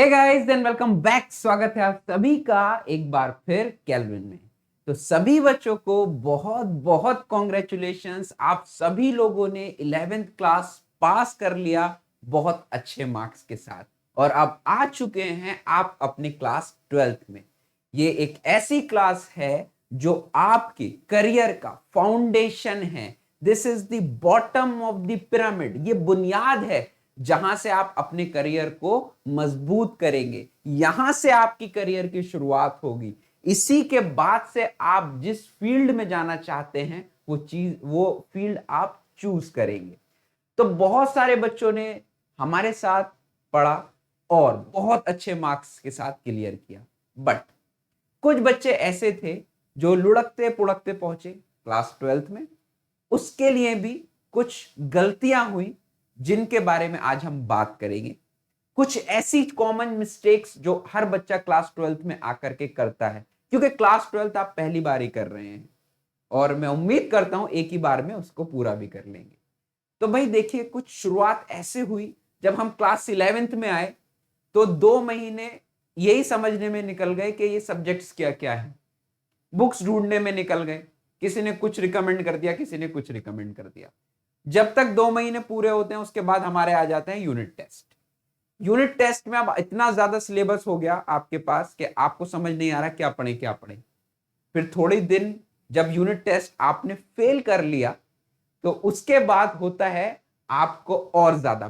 हे guys then welcome back. स्वागत है आप सभी का एक बार फिर केल्विन में। तो सभी बच्चों को बहुत बहुत कॉन्ग्रेचुलेशंस। आप सभी लोगों ने 11th क्लास पास कर लिया बहुत अच्छे मार्क्स के साथ और अब आ चुके हैं आप अपने क्लास 12th में। ये एक ऐसी क्लास है जो आपके करियर का फाउंडेशन है। This is the bottom of the pyramid. ये बुनियाद है जहां से आप अपने करियर को मजबूत करेंगे। यहां से आपकी करियर की शुरुआत होगी। इसी के बाद से आप जिस फील्ड में जाना चाहते हैं वो फील्ड आप चूज करेंगे। तो बहुत सारे बच्चों ने हमारे साथ पढ़ा और बहुत अच्छे मार्क्स के साथ क्लियर किया, बट कुछ बच्चे ऐसे थे जो लुढ़कते पुढ़कते पहुंचे क्लास 12th में। उसके लिए भी कुछ गलतियां हुई जिनके बारे में आज हम बात करेंगे। कुछ ऐसी कॉमन मिस्टेक्स जो हर बच्चा क्लास 12th में आकर के करता है, क्योंकि क्लास 12th आप पहली बार ही कर रहे हैं और मैं उम्मीद करता हूं एक ही बार में उसको पूरा भी कर लेंगे। तो भाई देखिए, कुछ शुरुआत ऐसे हुई जब हम क्लास 11th में आए तो 2 महीने यही समझने में निकल गए कि ये सब्जेक्ट्स क्या क्या है। बुक्स ढूंढने में निकल गए, किसी ने कुछ रिकमेंड कर दिया, किसी ने कुछ रिकमेंड कर दिया। जब तक 2 महीने पूरे होते हैं उसके बाद हमारे आ जाते हैं यूनिट टेस्ट। यूनिट टेस्ट में अब इतना ज्यादा सिलेबस हो गया आपके पास कि आपको समझ नहीं आ रहा क्या पढ़े क्या पढ़े। फिर थोड़ी दिन जब यूनिट टेस्ट आपने फेल कर लिया तो उसके बाद होता है आपको और ज्यादा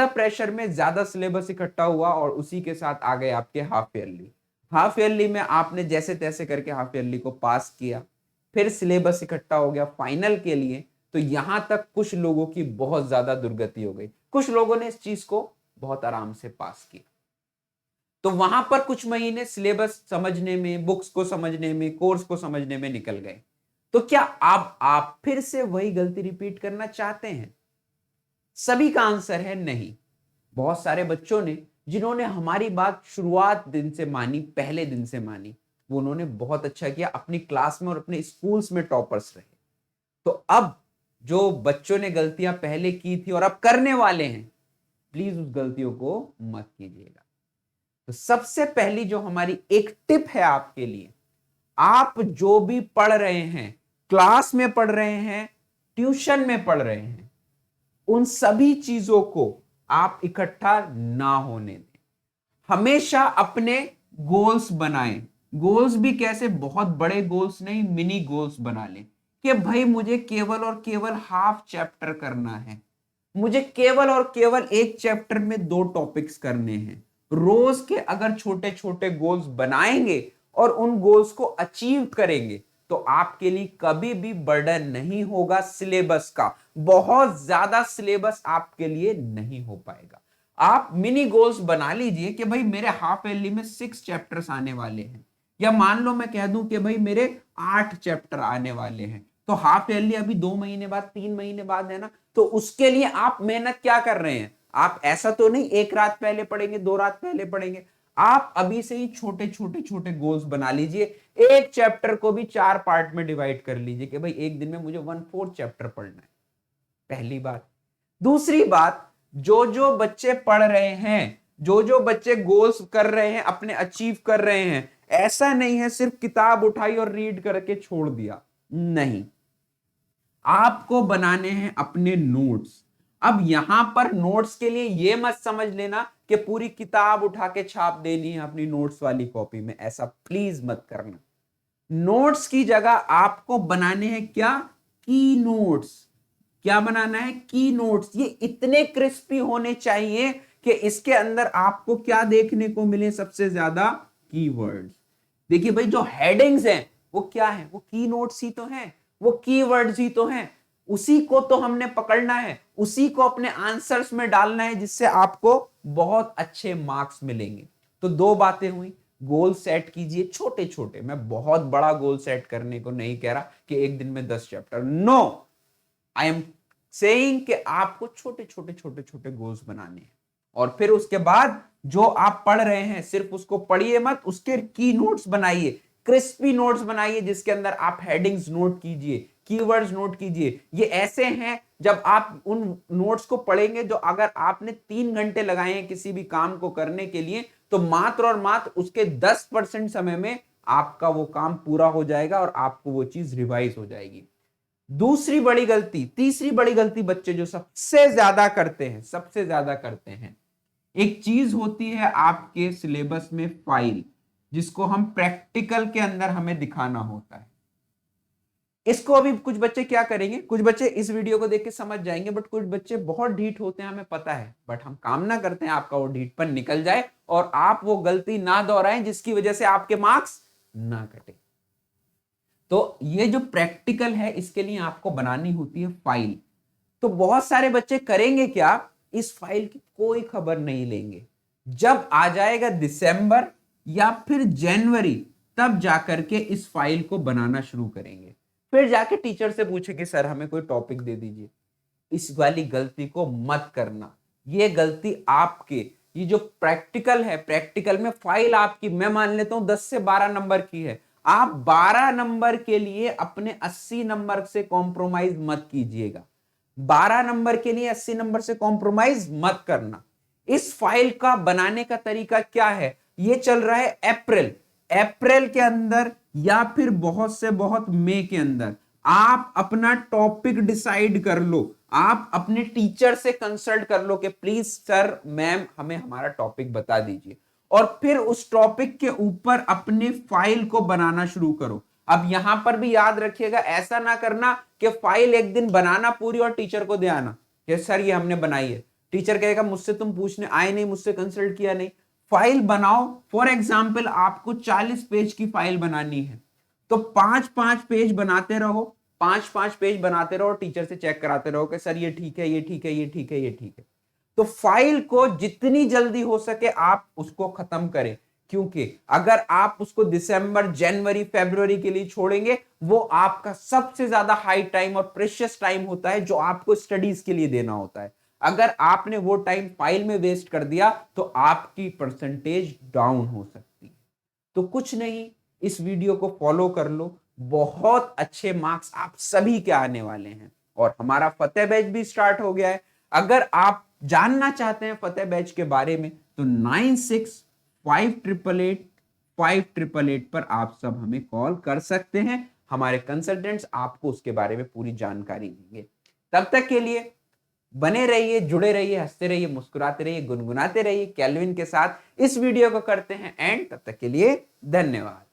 प्रेशर में ज्यादा सिलेबस इकट्ठा हुआ और उसी के साथ आ गए आपके हाफ ईयरली में आपने जैसे तैसे करके हाफ ईयरली को पास किया। फिर सिलेबस इकट्ठा हो गया फाइनल के लिए। तो यहां तक कुछ लोगों की बहुत ज्यादा दुर्गति हो गई, कुछ लोगों ने इस चीज को बहुत आराम से पास किया। तो वहां पर कुछ महीने सिलेबस समझने में, बुक्स को समझने में, कोर्स को समझने में निकल गए। तो क्या आप फिर से वही गलती रिपीट करना चाहते हैं? सभी का आंसर है नहीं। बहुत सारे बच्चों ने जिन्होंने हमारी बात शुरुआत दिन से मानी, पहले दिन से मानी, वो उन्होंने बहुत अच्छा किया, अपनी क्लास में और अपने स्कूल्स में टॉपर्स रहे। तो अब जो बच्चों ने गलतियां पहले की थी और अब करने वाले हैं, प्लीज उस गलतियों को मत कीजिएगा। तो सबसे पहली जो हमारी एक टिप है आपके लिए, आप जो भी पढ़ रहे हैं, क्लास में पढ़ रहे हैं, ट्यूशन में पढ़ रहे हैं, उन सभी चीजों को आप इकट्ठा ना होने दें। हमेशा अपने गोल्स बनाएं। गोल्स भी कैसे, बहुत बड़े गोल्स नहीं, मिनी गोल्स बना लें कि भाई मुझे केवल और केवल हाफ चैप्टर करना है, मुझे केवल और केवल एक चैप्टर में 2 टॉपिक्स करने हैं। रोज के अगर छोटे छोटे गोल्स बनाएंगे और उन गोल्स को अचीव करेंगे तो आपके लिए कभी भी बर्डन नहीं होगा सिलेबस का। बहुत ज्यादा सिलेबस आपके लिए नहीं हो पाएगा। आप मिनी गोल्स बना लीजिए कि भाई मेरे हाफ ईयरली में 6 चैप्टर्स आने वाले हैं, या मान लो मैं कह दूं कि भाई मेरे 8 चैप्टर आने वाले हैं। तो हाफ ईयरली अभी 2 महीने बाद, 3 महीने बाद है ना। तो उसके लिए आप मेहनत क्या कर रहे हैं? आप ऐसा तो नहीं एक रात पहले पढ़ेंगे, 2 रात पहले पढ़ेंगे। आप अभी से ही छोटे छोटे छोटे गोल्स बना लीजिए। एक चैप्टर को भी 4 पार्ट में डिवाइड कर लीजिए कि भाई एक दिन में मुझे 1/4 चैप्टर पढ़ना है। पहली बात। दूसरी बात, जो जो बच्चे पढ़ रहे हैं, जो जो बच्चे गोल्स कर रहे हैं, अपने अचीव कर रहे हैं, ऐसा नहीं है सिर्फ किताब उठाई और रीड करके छोड़ दिया, नहीं। आपको बनाने हैं अपने नोट्स। अब यहां पर नोट्स के लिए यह मत समझ लेना कि पूरी किताब उठा के छाप देनी है अपनी नोट्स वाली कॉपी में, ऐसा प्लीज मत करना। नोट्स की जगह आपको बनाने हैं क्या? की नोट्स। क्या बनाना है? की नोट्स। ये इतने क्रिस्पी होने चाहिए कि इसके अंदर आपको क्या देखने को मिले? सबसे ज्यादा कीवर्ड्स। देखिए भाई, जो हेडिंग्स हैं वो क्या है? वो की नोट्स ही तो हैं, वो कीवर्ड्स ही तो हैं। उसी को तो हमने पकड़ना है, उसी को अपने आंसर्स में डालना है, जिससे आपको बहुत अच्छे मार्क्स मिलेंगे। तो 2 बातें हुई। गोल सेट कीजिए छोटे छोटे। मैं बहुत बड़ा गोल सेट करने को नहीं कह रहा कि एक दिन में 10 chapter, no. I am saying कि आपको छोटे छोटे छोटे छोटे गोल्स बनाने हैं। और फिर उसके बाद जो आप पढ़ रहे हैं सिर्फ उसको पढ़िए मत, उसके की नोट्स बनाइए। क्रिस्पी नोट्स बनाइए जिसके अंदर आप हेडिंग्स नोट कीजिए, कीवर्ड्स नोट कीजिए। ये ऐसे हैं जब आप उन नोट्स को पढ़ेंगे, जो अगर आपने 3 घंटे लगाए हैं किसी भी काम को करने के लिए, तो मात्र और मात्र उसके 10% समय में आपका वो काम पूरा हो जाएगा और आपको वो चीज रिवाइज हो जाएगी। दूसरी बड़ी गलती, तीसरी बड़ी गलती बच्चे जो सबसे ज्यादा करते हैं, सबसे ज्यादा करते हैं, एक चीज होती है आपके सिलेबस में फाइल, जिसको हम प्रैक्टिकल के अंदर हमें दिखाना होता है। इसको अभी कुछ बच्चे क्या करेंगे, कुछ बच्चे इस वीडियो को देख के समझ जाएंगे, बट कुछ बच्चे बहुत ढीठ होते हैं, हमें पता है, बट हम कामना करते हैं आपका वो ढीठपन निकल जाए और आप वो गलती ना दोहराएं जिसकी वजह से आपके मार्क्स ना कटे। तो ये जो प्रैक्टिकल है, इसके लिए आपको बनानी होती है फाइल। तो बहुत सारे बच्चे करेंगे क्या, इस फाइल की कोई खबर नहीं लेंगे। जब आ जाएगा दिसंबर या फिर जनवरी, तब जाकर के इस फाइल को बनाना शुरू करेंगे, फिर जाके टीचर से पूछेंगे सर हमें कोई टॉपिक दे दीजिए। इस वाली गलती को मत करना। ये गलती आपके, ये जो प्रैक्टिकल है, प्रैक्टिकल में फाइल आपकी, मैं मान लेता हूं 10 से 12 नंबर की है, आप 12 नंबर के लिए अपने 80 नंबर से कॉम्प्रोमाइज मत कीजिएगा। 12 नंबर के लिए 80 नंबर से कॉम्प्रोमाइज मत करना। इस फाइल का बनाने का तरीका क्या है, ये चल रहा है अप्रैल के अंदर या फिर बहुत से बहुत मई के अंदर आप अपना टॉपिक डिसाइड कर लो। आप अपने टीचर से कंसल्ट कर लो कि प्लीज सर मैम हमें हमारा टॉपिक बता दीजिए, और फिर उस टॉपिक के ऊपर अपने फाइल को बनाना शुरू करो। अब यहां पर भी याद रखिएगा, ऐसा ना करना कि फाइल एक दिन बनाना पूरी और टीचर को दे आना कि सर ये हमने बनाई है। टीचर कहेगा मुझसे तुम पूछने आए नहीं, मुझसे कंसल्ट किया नहीं। फाइल बनाओ। फॉर एग्जाम्पल आपको 40 पेज की फाइल बनानी है, तो 5-5 पेज बनाते रहो, 5-5 पेज बनाते रहो, टीचर से चेक कराते रहो कि सर ये ठीक है, ये ठीक है, ये ठीक है, ये ठीक है। तो फाइल को जितनी जल्दी हो सके आप उसको खत्म करें, क्योंकि अगर आप उसको दिसंबर, जनवरी, फरवरी के लिए छोड़ेंगे, वो आपका सबसे ज्यादा हाई टाइम और प्रेशियस टाइम होता है जो आपको स्टडीज के लिए देना होता है। अगर आपने वो टाइम फाइल में वेस्ट कर दिया तो आपकी परसेंटेज डाउन हो सकती है। तो कुछ नहीं, इस वीडियो को फॉलो कर लो, बहुत अच्छे मार्क्स आप सभी के आने वाले हैं। और हमारा फतेह बैच भी स्टार्ट हो गया है। अगर आप जानना चाहते हैं फतेह बैच के बारे में, तो 9658885888 पर आप सब हमें कॉल कर सकते हैं। हमारे कंसल्टेंट्स आपको उसके बारे में पूरी जानकारी देंगे। तब तक के लिए बने रहिए, जुड़े रहिए, हंसते रहिए, मुस्कुराते रहिए, गुनगुनाते रहिए केल्विन के साथ। इस वीडियो को करते हैं एंड, तब तक के लिए धन्यवाद।